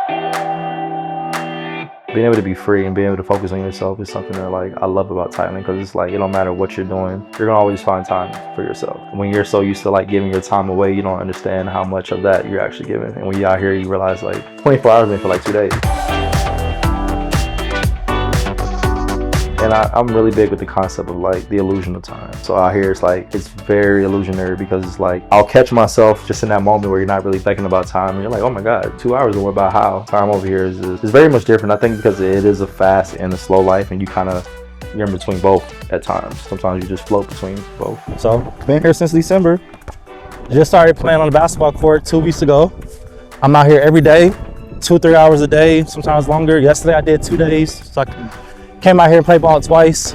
Being able to be free and being able to focus on yourself is something that like I love about Thailand, because it's like it don't matter what you're doing, you're gonna always find time for yourself. When you're so used to like giving your time away, you don't understand how much of that you're actually giving. And when you're out here, you realize like 24 hours ain't for like 2 days. And I'm really big with the concept of like the illusion of time. So out here, it's like it's very illusionary, because it's like I'll catch myself just in that moment where you're not really thinking about time, and you're like, oh my god, 2 hours. And what about how time over here is very much different. I think because it is a fast and a slow life, and you're in between both at times. Sometimes you just float between both. So been here since December. Just started playing on the basketball court 2 weeks ago. I'm out here every day, 2-3 hours a day, sometimes longer. Yesterday I did 2 days. So I came out here and played ball twice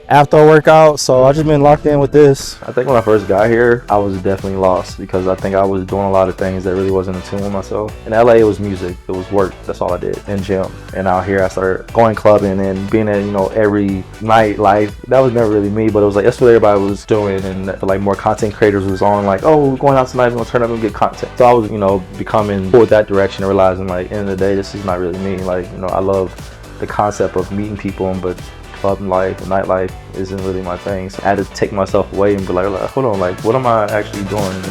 after a workout, so I just been locked in with this. I think when I first got here, I was definitely lost, because I think I was doing a lot of things that really wasn't in tune with myself. In LA, it was music, it was work, that's all I did, and gym. And out here, I started going clubbing and being at, every night life. That was never really me, but it was like, that's what everybody was doing. And like more content creators was on like, oh, we're going out tonight, we're gonna turn up and get content. So I was, becoming pulled that direction and realizing like, at the end of the day, this is not really me. Like, I love the concept of meeting people, but club life and nightlife isn't really my thing. So I had to take myself away and be like, hold on, like what am I actually doing,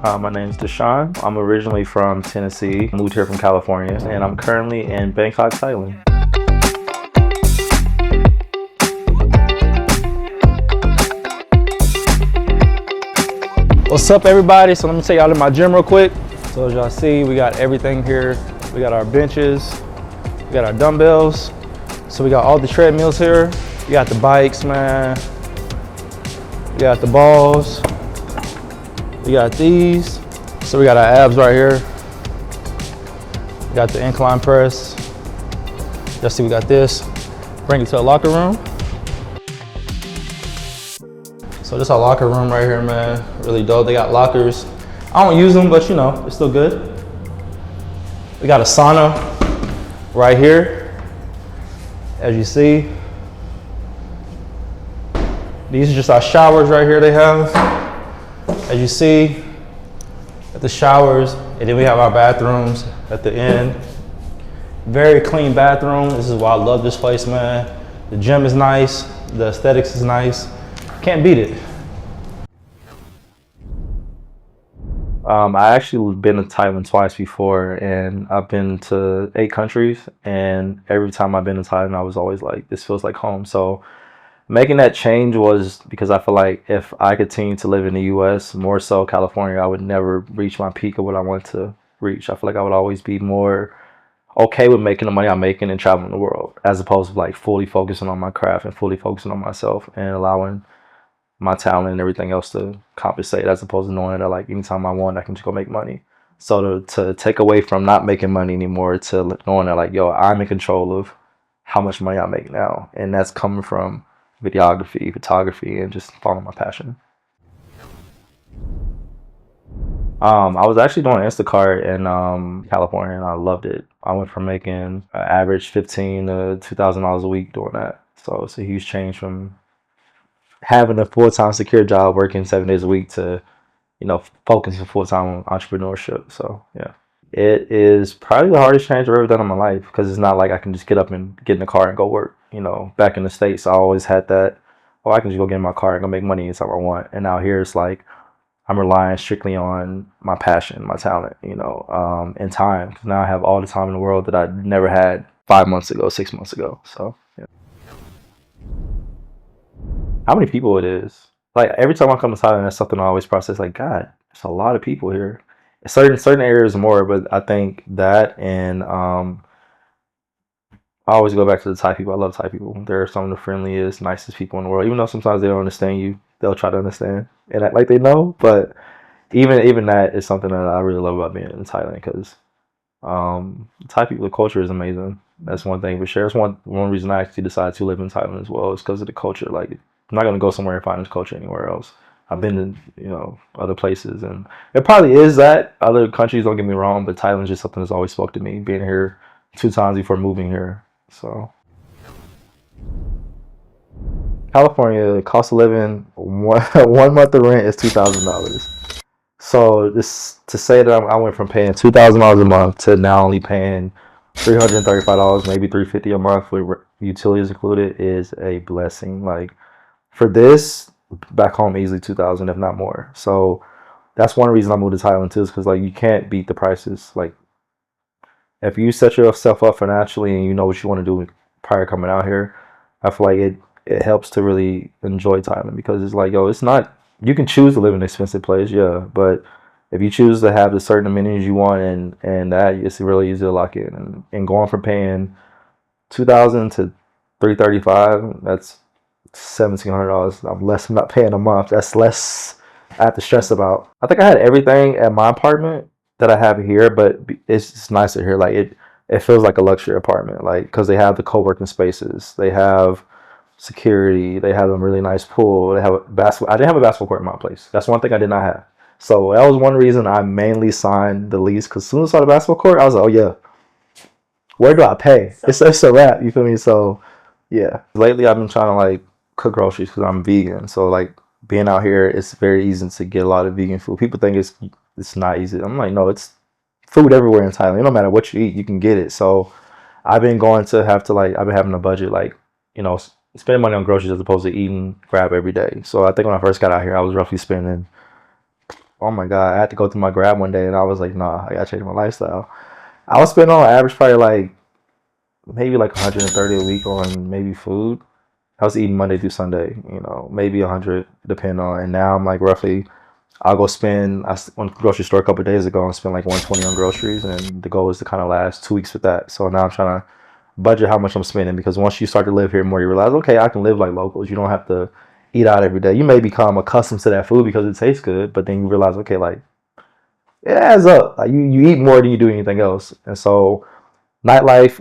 My name's Deshan. I'm originally from Tennessee, moved here from California, and I'm currently in Bangkok, Thailand. What's up, everybody? So let me take y'all to my gym real quick. So as y'all see, we got everything here. We got our benches, we got our dumbbells. So we got all the treadmills here. We got the bikes, man. We got the balls. We got these. So we got our abs right here. We got the incline press. Y'all see we got this. Bring it to the locker room. So this is our locker room right here, man. Really dope. They got lockers. I don't use them, but it's still good. We got a sauna right here, as you see. These are just our showers right here they have. As you see, at the showers, and then we have our bathrooms at the end. Very clean bathroom. This is why I love this place, man. The gym is nice, the aesthetics is nice. Can't beat it. I actually been to Thailand twice before, and I've been to 8 countries, and every time I've been to Thailand, I was always like, this feels like home. So making that change was because I feel like if I continue to live in the US, more so California, I would never reach my peak of what I want to reach. I feel like I would always be more okay with making the money I'm making and traveling the world, as opposed to like fully focusing on my craft and fully focusing on myself and allowing my talent and everything else to compensate, as opposed to knowing that like anytime I want, I can just go make money. So to take away from not making money anymore to knowing that like, yo, I'm in control of how much money I make now. And that's coming from videography, photography, and just following my passion. I was actually doing Instacart in California, and I loved it. I went from making an average $1,500 to $2,000 a week doing that. So it's a huge change from having a full-time secure job working 7 days a week to, focusing full-time on entrepreneurship. So yeah, it is probably the hardest change I've ever done in my life, because it's not like I can just get up and get in the car and go work. Back in the States, I always had that, oh, I can just go get in my car and go make money anytime I want. And now here it's like I'm relying strictly on my passion, my talent, and time. 'Cause now I have all the time in the world that I never had 5 months ago, 6 months ago. So yeah. How many people it is. Like every time I come to Thailand, that's something I always process. Like, God, there's a lot of people here. Certain areas more, but I think that and I always go back to the Thai people. I love Thai people. They're some of the friendliest, nicest people in the world. Even though sometimes they don't understand you, they'll try to understand and act like they know. But even that is something that I really love about being in Thailand, because Thai people, the culture is amazing. That's one thing for sure. It's one reason I actually decided to live in Thailand as well, is because of the culture. Like, I'm not gonna go somewhere and find this culture anywhere else. I've been to other places, and it probably is that other countries. Don't get me wrong, but Thailand is just something that's always spoke to me. Being here 2 times before moving here, so. California, the cost of living, one month of rent is $2,000. So this to say that I went from paying $2,000 a month to now only paying $335, maybe $350 a month with utilities included is a blessing. Like for this, back home easily 2,000 if not more. So that's one reason I moved to Thailand too, is because like you can't beat the prices. Like if you set yourself up financially and you know what you want to do prior to coming out here, I feel like it helps to really enjoy Thailand because it's like, yo, it's not, you can choose to live in an expensive place, yeah, but if you choose to have the certain amenities you want and that, it's really easy to lock in. And going from paying 2,000 to 335, that's $1,700. I'm not paying a month. That's less I have to stress about. I think I had everything at my apartment that I have here, but it's just nicer here. Like it feels like a luxury apartment, like because they have the co-working spaces, they have security, they have a really nice pool, they have a basketball. I didn't have a basketball court in my place. That's one thing I did not have. So that was one reason I mainly signed the lease because as soon as I saw the basketball court, I was like, oh yeah, where do I pay? It's a wrap. You feel me? So yeah. Lately, I've been trying to like cook groceries because I'm vegan. So like being out here, it's very easy to get a lot of vegan food. People think it's not easy. I'm like, no, it's food everywhere in Thailand. No matter what you eat, you can get it. So I've been going to have to like I've been having a budget like spending money on groceries as opposed to eating Grab every day. So I think when I first got out here, I was roughly spending. Oh my God, I had to go through my Grab one day, and I was like, nah, I gotta change my lifestyle. I was spending on average probably like maybe like 130 a week on maybe food. I was eating Monday through Sunday, maybe 100 depending on. And now I'm like roughly, I'll go spend. I went to the grocery store a couple of days ago and spent like 120 on groceries, and the goal is to kind of last 2 weeks with that. So now I'm trying to budget how much I'm spending because once you start to live here more, you realize okay, I can live like locals. You don't have to eat out every day. You may become accustomed to that food because it tastes good, but then you realize okay, like it adds up. Like you eat more than you do anything else, and so nightlife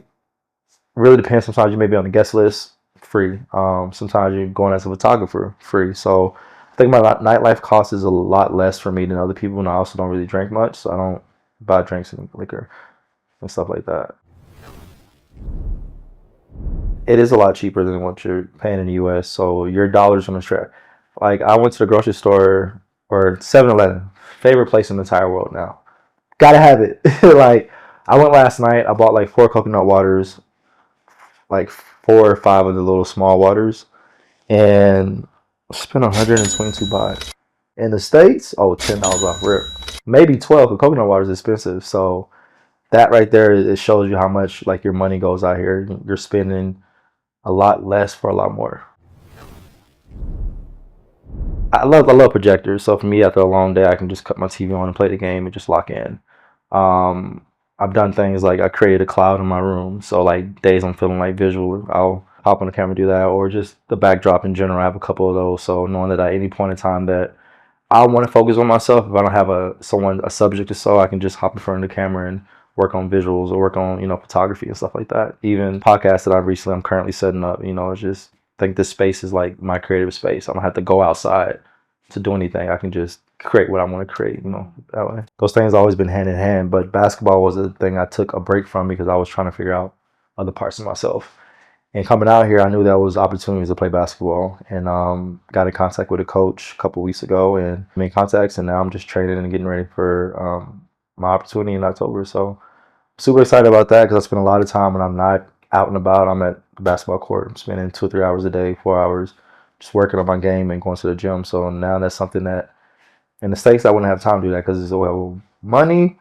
really depends. Sometimes you may be on the guest list, free. Sometimes you're going as a photographer, free. So I think my nightlife cost is a lot less for me than other people, and I also don't really drink much, so I don't buy drinks and liquor and stuff like that. It is a lot cheaper than what you're paying in the U.S., so your dollar's gonna track. Like I went to the grocery store or 7-Eleven, favorite place in the entire world now. Gotta have it. Like I went last night. I bought like 4 coconut waters, like 4 or 5 of the little small waters, and spent 122 baht. In the States, oh, $10 off rip. Maybe 12, because coconut water is expensive. So that right there, it shows you how much like your money goes out here. You're spending a lot less for a lot more. I love projectors. So for me, after a long day, I can just cut my TV on and play the game and just lock in. Um, I've done things like I created a cloud in my room. So like days I'm feeling like visual, I'll hop on the camera and do that, or just the backdrop in general. I have a couple of those. So knowing that at any point in time that I want to focus on myself, if I don't have a subject to sew, I can just hop in front of the camera and work on visuals or work on photography and stuff like that. Even podcasts that I'm currently setting up. It's just think this space is like my creative space. I don't have to go outside to do anything. I can just create what I want to create, that way. Those things have always been hand in hand, but basketball was the thing I took a break from because I was trying to figure out other parts of myself. And coming out here, I knew there was opportunities to play basketball, and got in contact with a coach a couple weeks ago, and made contacts, and now I'm just training and getting ready for my opportunity in October. So super excited about that because I spend a lot of time when I'm not out and about. I'm at the basketball court. I'm spending 2 or 3 hours a day, 4 hours, just working on my game and going to the gym. So now that's something that in the States I wouldn't have time to do that because it's money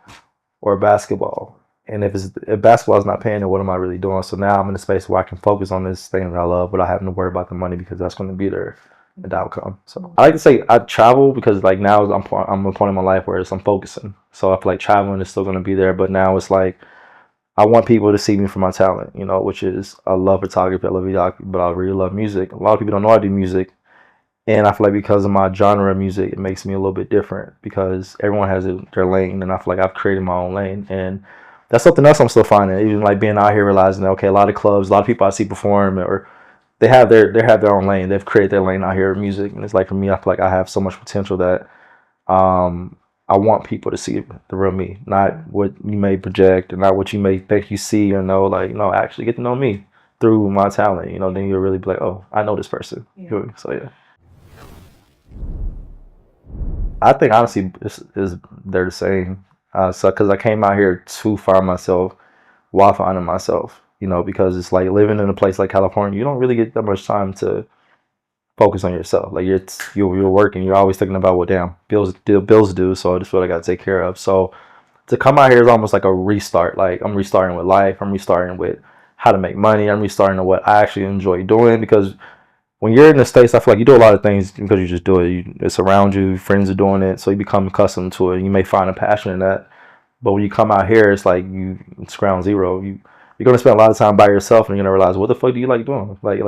or basketball. And if basketball is not paying, then what am I really doing? So now I'm in a space where I can focus on this thing that I love without having to worry about the money because that's going to be there at the outcome. So I like to say I travel because like now I'm a point in my life where I'm focusing. So I feel like traveling is still going to be there, but now it's like I want people to see me for my talent, which is I love photography, I love videography, but I really love music. A lot of people don't know I do music, and I feel like because of my genre of music, it makes me a little bit different because everyone has their lane, and I feel like I've created my own lane, and that's something else I'm still finding. Even like being out here, realizing that okay, a lot of clubs, a lot of people I see perform, or they have their own lane. They've created their lane out here with music, and it's like for me, I feel like I have so much potential that I want people to see the real me, not what you may project and not what you may think you see or know. Like, no, actually get to know me through my talent. Then you'll really be like, oh, I know this person. Yeah. So yeah. I think honestly, is they're the same. So because I came out here to find myself while finding myself, because it's like living in a place like California, you don't really get that much time to focus on yourself. Like you're working, you're always thinking about what damn bills due, so this is what I got to take care of. So to come out here is almost like a restart. Like I'm restarting with life. I'm restarting with how to make money. I'm restarting to what I actually enjoy doing because when you're in the States, I feel like you do a lot of things because you just do it. It's around you, friends are doing it, so you become accustomed to it. You may find a passion in that, but when you come out here, it's like it's ground zero. You're gonna spend a lot of time by yourself, and you're gonna realize what the fuck do you like doing? Like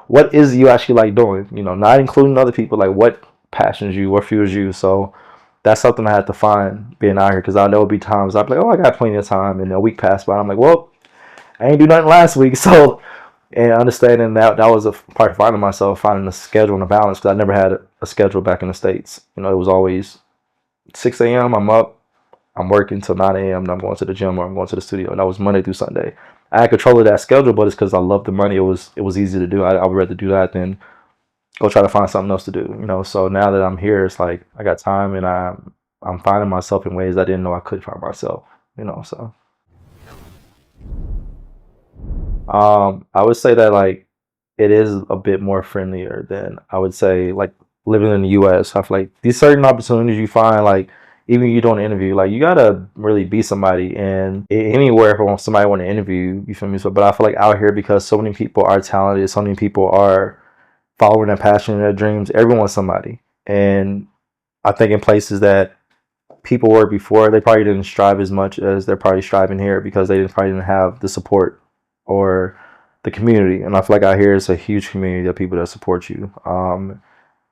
what is you actually like doing? Not including other people. Like what passions you, what fuels you. So that's something I had to find being out here because I know would be times I'd be like, oh, I got plenty of time, and a week passed by. I'm like, well, I ain't do nothing last week, so and understanding that was a part of finding myself, finding a schedule and a balance because I never had a schedule back in the States. It was always 6 a.m. I'm up, I'm working till 9 a.m. and I'm going to the gym or I'm going to the studio, and that was Monday through Sunday. I had control of that schedule, but it's because I love the money. It was easy to do. I would rather do that than go try to find something else to do. So now that I'm here, it's like I got time and I'm finding myself in ways I didn't know I could find myself. So I would say that like it is a bit more friendlier than I would say like living in the US. I feel like these certain opportunities you find like even you doing an interview, like you gotta really be somebody and anywhere if somebody want to interview, you feel me? So but I feel like out here because so many people are talented, so many people are following their passion and their dreams, everyone's somebody. And I think in places that people were before, they probably didn't strive as much as they're probably striving here because probably didn't have the support or the community. And I feel like out here it's a huge community of people that support you.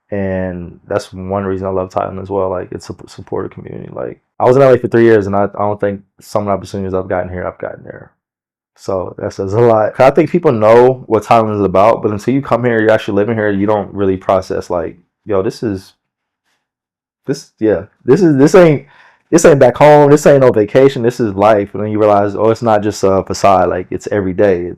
And that's one reason I love Thailand as well. Like it's a supportive community. Like I was in LA for 3 years, and I don't think some of the opportunities I've gotten there. So that says a lot. 'Cause I think people know what Thailand is about, but until you come here, you're actually living here, you don't really process like, yo, this ain't back home. This ain't no vacation. This is life. And then you realize, oh, it's not just a facade. Like it's every day.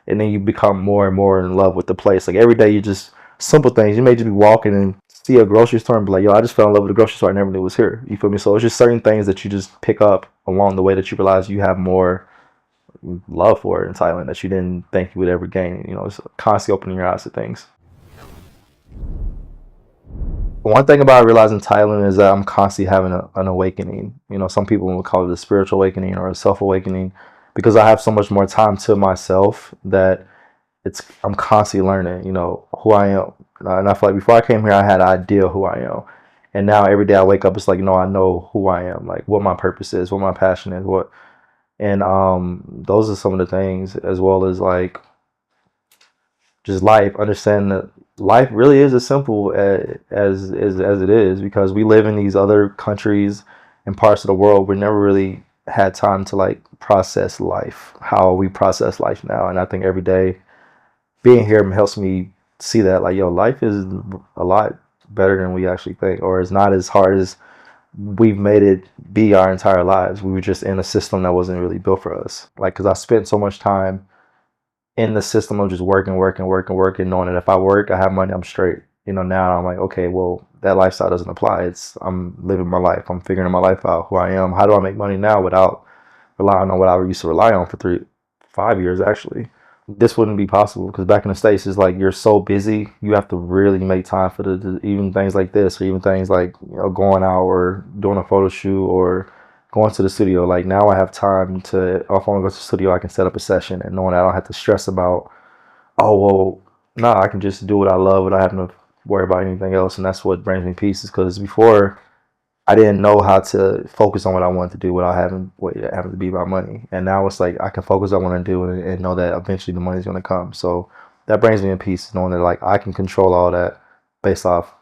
And then you become more and more in love with the place. Like every day, you just simple things. You may just be walking and see a grocery store and be like, yo, I just fell in love with the grocery store. I never knew it was here. You feel me? So it's just certain things that you just pick up along the way that you realize you have more love for it in Thailand that you didn't think you would ever gain. It's constantly opening your eyes to things. One thing about realizing Thailand is that I'm constantly having an awakening. Some people would call it a spiritual awakening or a self awakening because I have so much more time to myself that I'm constantly learning, who I am. And I feel like before I came here, I had an idea of who I am. And now every day I wake up, it's like, no, I know who I am, like what my purpose is, what my passion is, and those are some of the things as well as like just life. Understand that life really is as simple as it is because we live in these other countries and parts of the world. We never really had time to like process life, how we process life now. And I think every day being here helps me see that like, yo, life is a lot better than we actually think, or it's not as hard as we've made it be our entire lives. We were just in a system that wasn't really built for us. Like, because I spent so much time in the system of just working, working, working, working, knowing that if I work, I have money, I'm straight. Now I'm like, okay, well, that lifestyle doesn't apply. I'm living my life. I'm figuring my life out, who I am. How do I make money now without relying on what I used to rely on for 5 years actually? This wouldn't be possible because back in the States, it's like you're so busy, you have to really make time for even things like this, or even things like going out or doing a photo shoot or going to the studio. Like now I have time to, if I want to go to the studio, I can set up a session and knowing I don't have to stress about, oh, well, no, I can just do what I love without having to worry about anything else. And that's what brings me peace is because before I didn't know how to focus on what I wanted to do without having to be about money. And now it's like I can focus on what I do and know that eventually the money's going to come. So that brings me in peace, knowing that like I can control all that based off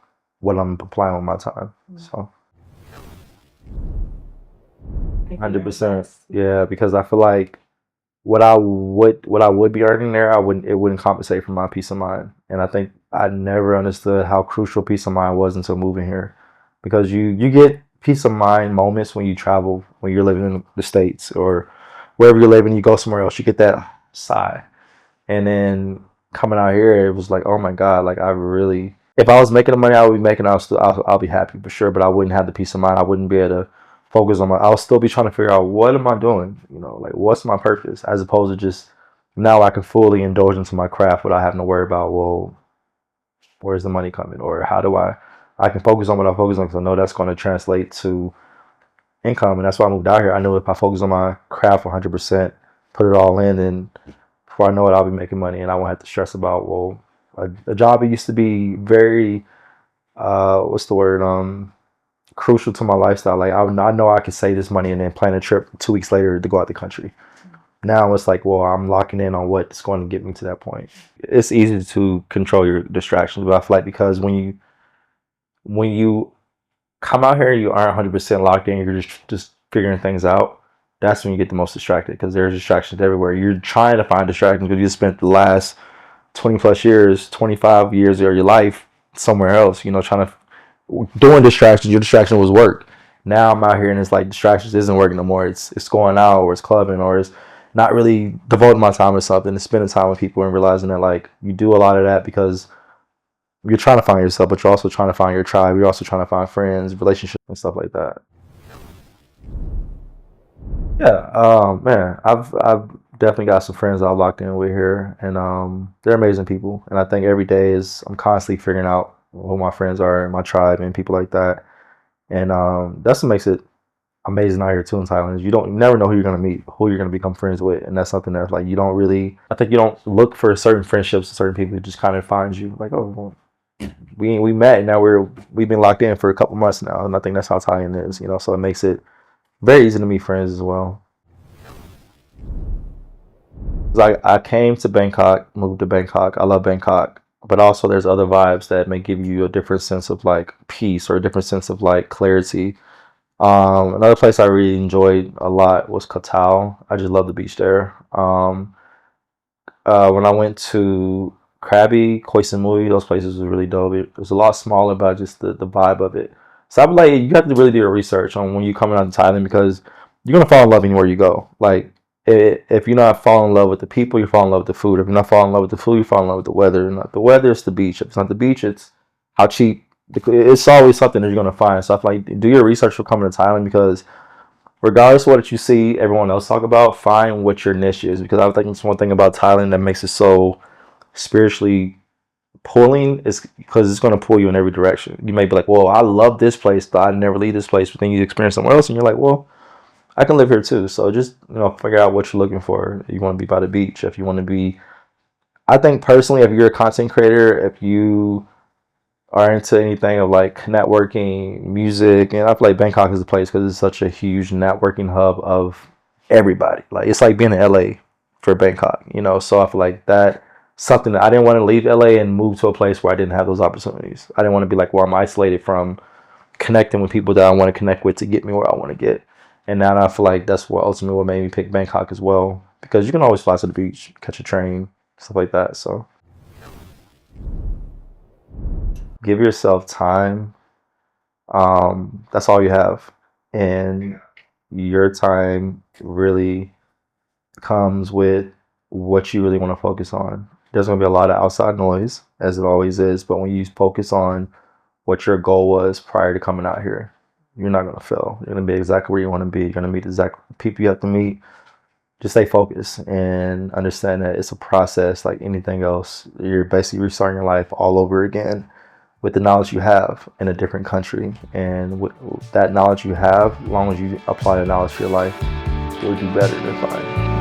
what I'm applying with my time. So 100%, yeah, because I feel like what I would be earning there, it wouldn't compensate for my peace of mind. And I think I never understood how crucial peace of mind was until moving here, because you get peace of mind moments when you travel, when you're living in the States or wherever you're living, you go somewhere else, you get that sigh, and then coming out here, it was like, oh my God, like I really. if I was making the money I would be making, I'll be happy for sure. But I wouldn't have the peace of mind. I wouldn't be able to focus on my. I'll still be trying to figure out what am I doing. You know, like what's my purpose, as opposed to just now I can fully indulge into my craft without having to worry about, well, where's the money coming, or how do I can focus on what I focus on because I know that's going to translate to income. And that's why I moved out here. I knew if I focus on my craft 100%, put it all in, and before I know it, I'll be making money, and I won't have to stress about, well, a job that used to be very what's the word, crucial to my lifestyle. Like I know I could save this money and then plan a trip 2 weeks later to go out the country. Now it's like, well, I'm locking in on what's going to get me to that point. It's easy to control your distractions, but I feel like because when you come out here, you aren't 100% locked in. You're just figuring things out. That's when you get the most distracted, because there's distractions everywhere. You're trying to find distractions because you spent the last 20 plus years, 25 years of your life somewhere else. You know, trying to doing distractions. Your distraction was work. Now I'm out here and it's like distractions isn't working no more. It's going out, or it's clubbing, or it's not really devoting my time to something. It's spending time with people and realizing that like you do a lot of that because you're trying to find yourself, but you're also trying to find your tribe. You're also trying to find friends, relationships, and stuff like that. Yeah, man, I've definitely got some friends I've locked in with here, and they're amazing people. And I think every day is I'm constantly figuring out who my friends are and my tribe and people like that. And that's what makes it amazing out here too in Thailand. Is you never know who you're gonna meet, who you're gonna become friends with, and that's something that's like you don't really. I think you don't look for certain friendships with certain people. It just kind of finds you. Like, oh, well, we met, and now we've been locked in for a couple months now, and I think that's how Thailand is. You know, so it makes it very easy to meet friends as well. Like I came to Bangkok, moved to Bangkok. I love Bangkok, but also there's other vibes that may give you a different sense of like peace or a different sense of like clarity. Another place I really enjoyed a lot was Koh Tao. I just love the beach there. When I went to Krabi, Koh Samui, those places were really dope. It was a lot smaller, but just the vibe of it. So I'm like, you have to really do your research on when you're coming out to Thailand, because you're gonna fall in love anywhere you go. Like if you're not falling in love with the people, you fall in love with the food. If you're not falling in love with the food, you fall in love with the weather. And the weather, it's the beach. If it's not the beach, it's how cheap. It's always something that you're gonna find. So I feel like do your research for coming to Thailand, because regardless of what you see everyone else talk about, find what your niche is. Because I think it's one thing about Thailand that makes it so spiritually pulling, is because it's going to pull you in every direction. You may be like, well, I love this place, but I never leave this place. But then you experience somewhere else and you're like, well, I can live here too. So just, figure out what you're looking for. You want to be by the beach. If you want to be, I think personally, if you're a content creator, if you are into anything of like networking, music, and I feel like Bangkok is the place because it's such a huge networking hub of everybody. Like it's like being in LA for Bangkok, So I feel like that something that I didn't want to leave LA and move to a place where I didn't have those opportunities. I didn't want to be like where I'm isolated from connecting with people that I want to connect with to get me where I want to get. And now I feel like that's what ultimately what made me pick Bangkok as well, because you can always fly to the beach, catch a train, stuff like that. So give yourself time. That's all you have, and your time really comes with what you really want to focus on. There's going to be a lot of outside noise, as it always is, but when you focus on what your goal was prior to coming out here, you're not going to fail. You're going to be exactly where you want to be. You're going to meet exactly the people you have to meet. Just stay focused and understand that it's a process like anything else. You're basically restarting your life all over again with the knowledge you have in a different country. And with that knowledge you have, as long as you apply the knowledge to your life, you'll do better than fine.